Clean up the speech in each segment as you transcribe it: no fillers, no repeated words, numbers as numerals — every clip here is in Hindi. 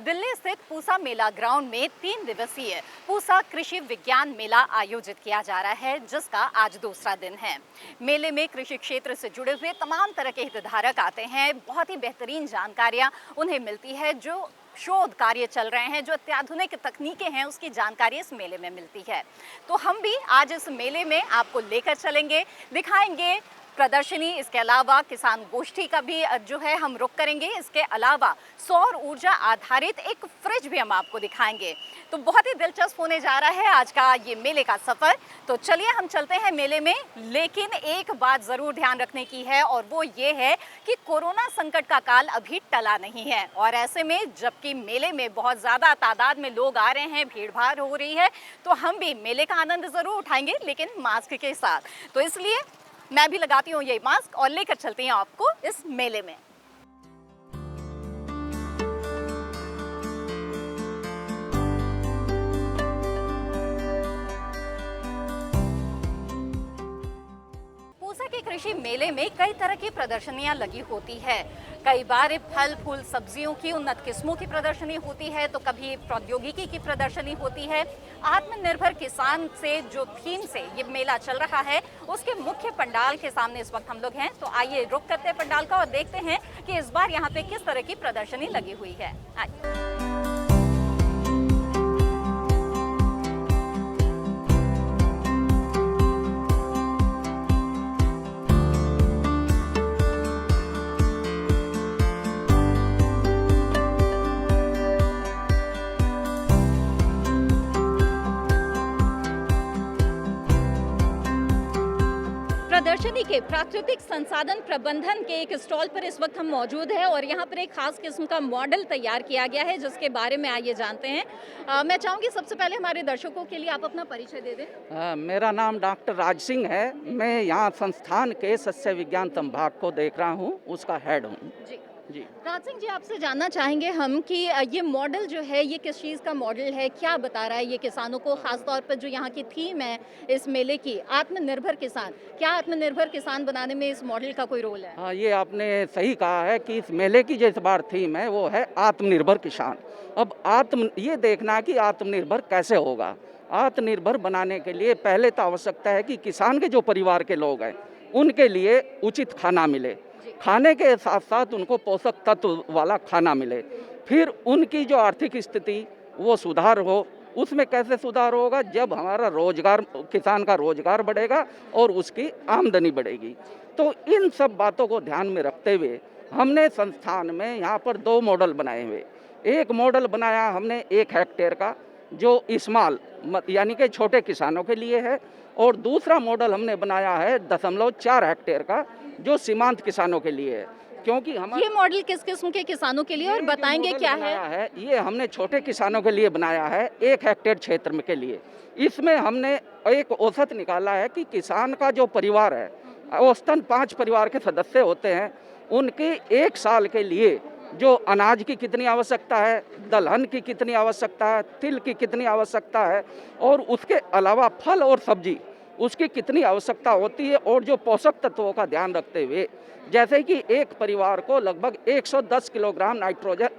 दिल्ली स्थित पूसा मेला ग्राउंड में 3 दिवसीय पूसा कृषि विज्ञान मेला आयोजित किया जा रहा है, जिसका आज दूसरा दिन है। मेले में कृषि क्षेत्र से जुड़े हुए तमाम तरह के हितधारक आते हैं। बहुत ही बेहतरीन जानकारियां उन्हें मिलती है। जो शोध कार्य चल रहे हैं, जो अत्याधुनिक तकनीकें हैं, उसकी जानकारी इस मेले में मिलती है। तो हम भी आज इस मेले में आपको लेकर चलेंगे, दिखाएंगे प्रदर्शनी। इसके अलावा किसान गोष्ठी का भी जो है हम रुख करेंगे। इसके अलावा सौर ऊर्जा आधारित एक फ्रिज भी हम आपको दिखाएंगे। तो बहुत ही दिलचस्प होने जा रहा है आज का ये मेले का सफर। तो चलिए हम चलते हैं मेले में। लेकिन एक बात जरूर ध्यान रखने की है, और वो ये है कि कोरोना संकट का काल अभी टला नहीं है। और ऐसे में जबकि मेले में बहुत ज्यादा तादाद में लोग आ रहे हैं, भीड़ भाड़ हो रही है, तो हम भी मेले का आनंद जरूर उठाएंगे, लेकिन मास्क के साथ। तो इसलिए मैं भी लगाती हूँ ये मास्क और लेकर चलती हूँ आपको इस मेले में। पूसा के कृषि मेले में कई तरह की प्रदर्शनियां लगी होती है। कई बार फल फूल सब्जियों की उन्नत किस्मों की प्रदर्शनी होती है, तो कभी प्रौद्योगिकी की प्रदर्शनी होती है। आत्मनिर्भर किसान से जो थीम से ये मेला चल रहा है, उसके मुख्य पंडाल के सामने इस वक्त हम लोग हैं। तो आइए रुक करते हैं पंडाल का और देखते हैं कि इस बार यहाँ पे किस तरह की प्रदर्शनी लगी हुई है। आइए। प्रदर्शनी के प्राकृतिक संसाधन प्रबंधन के एक स्टॉल पर इस वक्त हम मौजूद हैं, और यहाँ पर एक खास किस्म का मॉडल तैयार किया गया है, जिसके बारे में आइए जानते हैं। मैं चाहूँगी सबसे पहले हमारे दर्शकों के लिए आप अपना परिचय दे दें। मेरा नाम डॉक्टर राज सिंह है। मैं यहाँ संस्थान के सस्य विज्ञान संभाग को देख रहा हूँ, उसका हेड हूँ। जी राज सिंह जी, आपसे जानना चाहेंगे हम कि ये मॉडल जो है, ये किस चीज़ का मॉडल है, क्या बता रहा है ये किसानों को? खासतौर पर जो यहाँ की थीम है इस मेले की, आत्मनिर्भर किसान, क्या आत्मनिर्भर किसान बनाने में इस मॉडल का कोई रोल है? हाँ, ये आपने सही कहा है कि इस मेले की जो इस बार थीम है वो है आत्मनिर्भर किसान। अब ये देखना कि आत्मनिर्भर कैसे होगा। आत्मनिर्भर बनाने के लिए पहले तो आवश्यकता है कि किसान के जो परिवार के लोग हैं, उनके लिए उचित खाना मिले, खाने के साथ साथ उनको पोषक तत्व वाला खाना मिले। फिर उनकी जो आर्थिक स्थिति वो सुधार हो। उसमें कैसे सुधार होगा? जब हमारा रोजगार, किसान का रोजगार बढ़ेगा और उसकी आमदनी बढ़ेगी। तो इन सब बातों को ध्यान में रखते हुए हमने संस्थान में यहाँ पर 2 मॉडल बनाए हुए। एक मॉडल बनाया हमने 1 हेक्टेयर का, जो स्मॉल यानी कि छोटे किसानों के लिए है, और दूसरा मॉडल हमने बनाया है 0.4 हेक्टेयर का, जो सीमांत किसानों के लिए है। क्योंकि ये मॉडल किस किस्म के किसानों के लिए, और बताएंगे क्या है? ये हमने छोटे किसानों के लिए बनाया है, 1 हेक्टेयर क्षेत्र में के लिए। इसमें हमने एक औसत निकाला है कि किसान का जो परिवार है, औसतन 5 परिवार के सदस्य होते हैं, उनके 1 साल के लिए जो अनाज की कितनी आवश्यकता है, दलहन की कितनी आवश्यकता है, तिल की कितनी आवश्यकता है, और उसके अलावा फल और सब्जी उसकी कितनी आवश्यकता होती है, और जो पोषक तत्वों का ध्यान रखते हुए, जैसे कि एक परिवार को लगभग 110 किलोग्राम नाइट्रोजन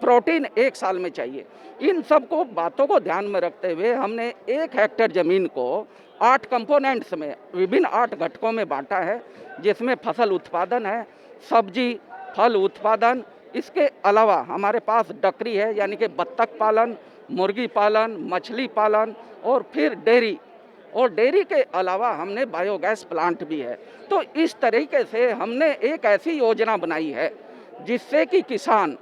प्रोटीन 1 साल में चाहिए। इन सब को बातों को ध्यान में रखते हुए हमने 1 हेक्टेयर ज़मीन को 8 कंपोनेंट्स में, विभिन्न 8 घटकों में बांटा है, जिसमें फसल उत्पादन है, सब्जी, फल उत्पादन, इसके अलावा हमारे पास डकरी है यानी कि बत्तख पालन, मुर्गी पालन, मछली पालन, और फिर डेयरी, और डेयरी के अलावा हमने बायोगैस प्लांट भी है। तो इस तरीके से हमने एक ऐसी योजना बनाई है जिससे कि किसान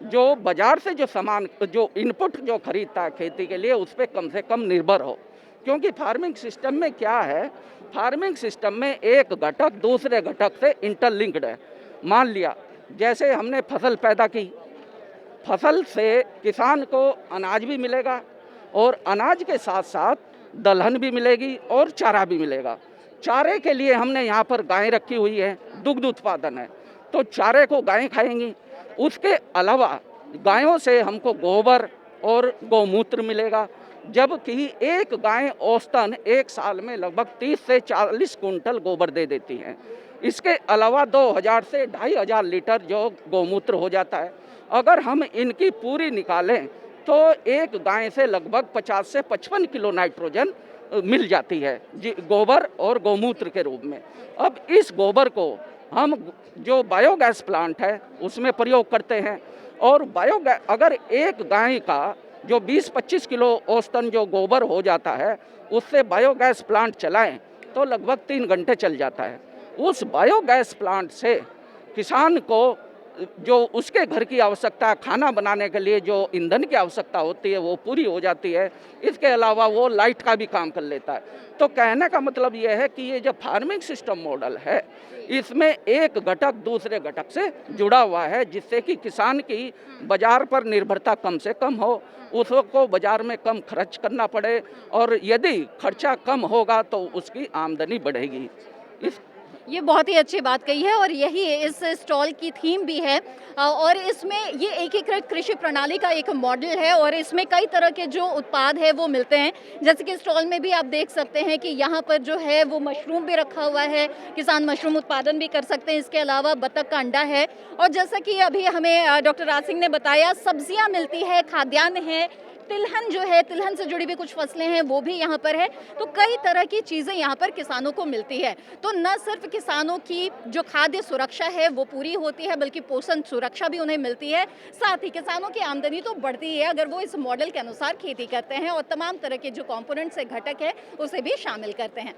जो बाजार से जो सामान, जो इनपुट जो खरीदता है खेती के लिए, उस पर कम से कम निर्भर हो। क्योंकि फार्मिंग सिस्टम में क्या है, फार्मिंग सिस्टम में एक घटक दूसरे घटक से इंटरलिंक्ड है। मान लिया जैसे हमने फसल पैदा की, फसल से किसान को अनाज भी मिलेगा, और अनाज के साथ साथ दलहन भी मिलेगी और चारा भी मिलेगा। चारे के लिए हमने यहाँ पर गायें रखी हुई है, दुग्ध उत्पादन है, तो चारे को गायें खाएंगी। उसके अलावा गायों से हमको गोबर और गौमूत्र मिलेगा, जबकि एक गाय औसतन 1 साल में लगभग 30 से 40 कुंटल गोबर दे देती हैं। इसके अलावा 2000 से 2500 लीटर जो गौमूत्र हो जाता है, अगर हम इनकी पूरी निकालें तो एक गाय से लगभग 50 से 55 किलो नाइट्रोजन मिल जाती है गोबर और गौमूत्र के रूप में। अब इस गोबर को हम जो बायोगैस प्लांट है उसमें प्रयोग करते हैं, और बायोगैस अगर एक गाय का जो 20-25 किलो औसतन जो गोबर हो जाता है उससे बायोगैस प्लांट चलाएं तो लगभग 3 घंटे चल जाता है। उस बायोगैस प्लांट से किसान को जो उसके घर की आवश्यकता, खाना बनाने के लिए जो ईंधन की आवश्यकता होती है वो पूरी हो जाती है। इसके अलावा वो लाइट का भी काम कर लेता है। तो कहने का मतलब ये है कि ये जो फार्मिंग सिस्टम मॉडल है इसमें एक घटक दूसरे घटक से जुड़ा हुआ है, जिससे कि किसान की बाजार पर निर्भरता कम से कम हो, उसको बाजार में कम खर्च करना पड़े, और यदि खर्चा कम होगा तो उसकी आमदनी बढ़ेगी। इस ये बहुत ही अच्छी बात कही है और यही इस स्टॉल की थीम भी है। और इसमें ये एकीकृत कृषि प्रणाली का एक मॉडल है और इसमें कई तरह के जो उत्पाद है वो मिलते हैं। जैसे कि स्टॉल में भी आप देख सकते हैं कि यहाँ पर जो है वो मशरूम भी रखा हुआ है, किसान मशरूम उत्पादन भी कर सकते हैं। इसके अलावा बतख का अंडा है, और जैसा कि अभी हमें डॉक्टर राज सिंह ने बताया, सब्जियाँ मिलती है, खाद्यान्न है, तिलहन जो है, तिलहन से जुड़ी भी कुछ फसलें हैं वो भी यहाँ पर है। तो कई तरह की चीज़ें यहाँ पर किसानों को मिलती है। तो न सिर्फ किसानों की जो खाद्य सुरक्षा है वो पूरी होती है, बल्कि पोषण सुरक्षा भी उन्हें मिलती है। साथ ही किसानों की आमदनी तो बढ़ती है अगर वो इस मॉडल के अनुसार खेती करते हैं और तमाम तरह के जो कॉम्पोनेंट्स है, घटक है, उसे भी शामिल करते हैं।